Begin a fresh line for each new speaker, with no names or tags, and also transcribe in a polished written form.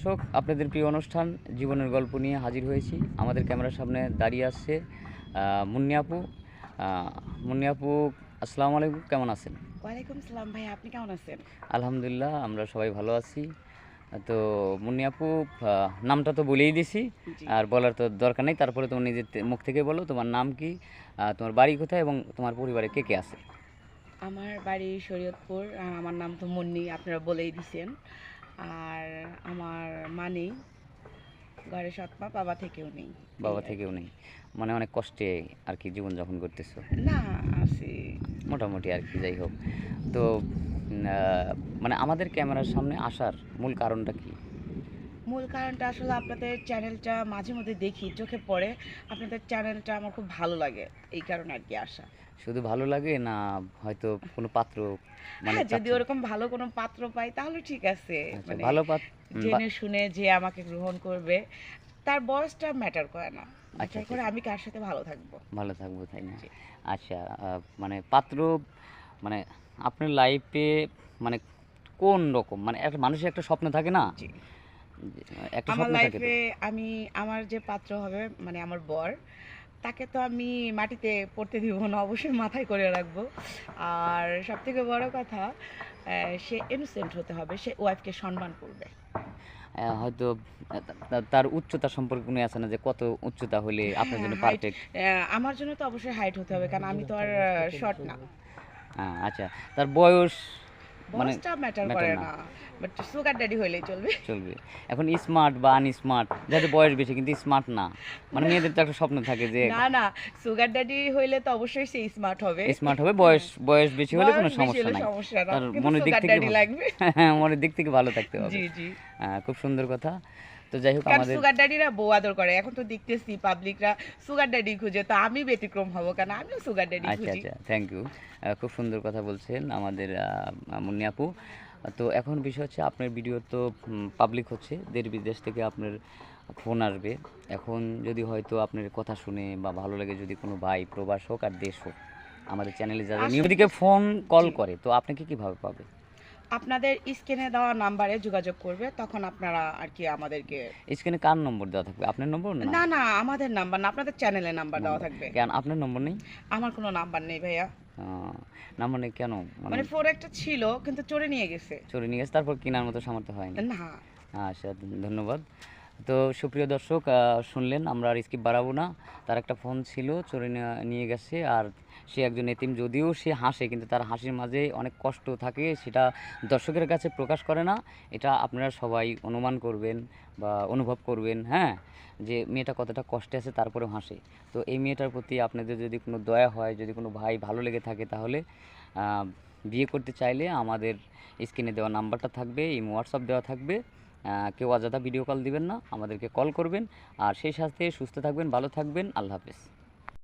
দর্শক, আপনাদের প্রিয় অনুষ্ঠান জীবনের গল্প নিয়ে হাজির হয়েছি। আমাদের ক্যামেরার সামনে দাঁড়িয়ে আসছে মুন্নি আপু। মুন্নি আপু, আসসালামু আলাইকুম, কেমন আছেন?
ওয়ালাইকুম সালাম ভাই, আপনি কেমন আছেন?
আলহামদুলিল্লাহ, আমরা সবাই ভালো আছি। তো মুন্নি আপু, নামটা তো বলেই দিছি,
জি।
আর বলার তো দরকার নেই। তারপরে তোমার নিজের মুখ থেকে বলো তোমার নাম কি, তোমার বাড়ি কোথায় এবং তোমার পরিবারে কে কে আছে?
আমার বাড়ি শরীয়তপুর, আর আমার নাম তো মুন্নি, আপনারা বলেই দিছেন। আর আমার মা নেই, ঘরে সৎ মা, বাবা থেকেও নেই। এই
বাবা
আর
থেকেও
কি।
নেই, মানে অনেক কষ্টে আর কি জীবনযাপন করতেছো?
না, আছি।
মোটামুটি আর কি, যাই হোক। তো মানে আমাদের ক্যামেরার সামনে আসার মূল কারণটা কি?
মূল কারণটা আসলে আপনাদের চ্যানেলটা মাঝে মধ্যে দেখি, চোখে পড়ে। আপনাদের চ্যানেলটা আমার খুব ভালো লাগে, এই কারণে আর কি আসা।
শুধু ভালো লাগে না হয়তো কোনো পাত্র মানে
হ্যাঁ, যদি
চাচ্ছেন?
ওরকম ভালো কোনো পাত্র পাই তাহলে ঠিক আছে।
আচ্ছা,
মানে
ভালো
জেনে শুনে যে আমাকে গ্রহণ করবে, তার বয়সটা ম্যাটার করে না।
আচ্ছা
ম্যাটার
আচ্ছা
করে
আচ্ছা,
আমি কার সাথে ভালো থাকবো।
ভালো থাকবো তাই না?
জি।
আচ্ছা, মানে পাত্র মানে আপনার লাইফে মানে কোন রকম, মানে একটা মানুষের একটা স্বপ্ন থাকে না?
জি।
যে একটা
আমার
স্বপ্ন থাকে তো।
লাইফে আমি আমার যে পাত্র হবে, মানে আমার বর, তাকে তো আমি মাটিতে পড়তে দিব না, অবশ্যই মাথায় করে রাখবো। আর সবথেকে বড় কথা, সে ইনোসেন্ট হতে হবে, সে ওয়াইফকে সম্মান করবে।
হয়তো তার উচ্চতা সম্পর্কে কোনো আছে না, যে কত উচ্চতা হলে আপনার
হ্যাঁ,
জন্য
হাইট।
পারফেক্ট?
আমার জন্য তো অবশ্যই হাইট হতে হবে, কারণ আমি তো আর শর্ট না।
আচ্ছা, তার বয়স মানে
বয়সটা ম্যাটার
ম্যাটার
করে
না,
না, বাট সুগার ড্যাডি হইলেই চলবে।
চলবে। এখন স্মার্ট বা আনস্মার্ট, যাদের বয়স বেশি কিন্তু স্মার্ট না, মানে মেয়েদের তো একটা স্বপ্ন থাকে যে
না না, সুগার ড্যাডি হইলে তো অবশ্যই সে স্মার্ট হবে।
স্মার্ট হবে, বয়স
হ্যাঁ,
বয়স বেশি হলে কোনো
বয়স বেশি
সমস্যা
হলে
নাই।
সমস্যা না,
তার
কিন্তু
মনের দিক
সুগার
থেকে
ড্যাডি
ভালো।
লাগবে।
হ্যাঁ, মনের দিক থেকে ভালো থাকতে হবে।
জি জি।
খুব সুন্দর কথা। তো যাই হোক
কারণ
আমাদের।
সুগার ড্যাডিরা বউ আদর করে, এখন তো দেখতেছি পাবলিকরা সুগার ড্যাডি খুঁজে, তো আমি ব্যতিক্রম হব, কারণ আমিও সুগার ড্যাডি
আচ্ছা
খুঁজি।
আচ্ছা, থ্যাংক ইউ। খুব সুন্দর কথা বলছেন আমাদের মুন্নি আপু। তো এখন বিষয় হচ্ছে, আপনার ভিডিও তো পাবলিক হচ্ছে, দেশ বিদেশ থেকে আপনার ফোন আসবে। এখন যদি হয়তো আপনার কথা শুনে বা ভালো লাগে, যদি কোনো ভাই প্রবাস হোক আর দেশ হোক, আমাদের চ্যানেলে যারা
আসলে
নিয়মিত ফোন কল
জি,
করে, তো আপনাকে কীভাবে পাবে?
আপনাদের স্ক্রিনে দেওয়া নাম্বারে যোগাযোগ করবে, তখন আপনারা আর কি আমাদেরকে।
স্ক্রিনে কার নম্বর দেওয়া থাকবে, আপনার নম্বর না?
না না, আমাদের নাম্বার না, আপনাদের চ্যানেলের নাম্বার দেওয়া
নম্বর
থাকবে।
কেন, আপনার নম্বর নেই?
আমার কোনো নাম্বার নেই ভাইয়া।
নাম্বার নেই কেন, মানে?
মানে ফোন একটা ছিল, কিন্তু চোরে নিয়ে গেছে।
চলে নিয়ে গেছে, তারপর কেনার মতো সামর্থ্য হয়নি?
না।
আচ্ছা, ধন্যবাদ। তো সুপ্রিয় দর্শক, শুনলেন, আমরা আর স্কিপ বাড়াবো না। তার একটা ফোন ছিল, চোরে নিয়ে গেছে। আর সে একজন এতিম, যদিও সে হাসে, কিন্তু তার হাসির মাঝে অনেক কষ্ট থাকে, সেটা দর্শকের কাছে প্রকাশ করে না। এটা আপনারা সবাই অনুমান করবেন বা অনুভব করবেন, হ্যাঁ, যে মেয়েটা কতটা কষ্টে আছে তারপরেও হাসে। তো এই মেয়েটার প্রতি আপনাদের যদি কোনো দয়া হয়, যদি কোনো ভাই ভালো লেগে থাকে, তাহলে বিয়ে করতে চাইলে আমাদের স্ক্রিনে দেওয়া নাম্বারটা থাকবে, এই হোয়াটসঅ্যাপ দেওয়া থাকবে। কেউ অযথা ভিডিও কল দিবেন না, আমাদেরকে কল করবেন। আর সেই সাথে সুস্থ থাকবেন, ভালো থাকবেন। আল্লাহ হাফেজ।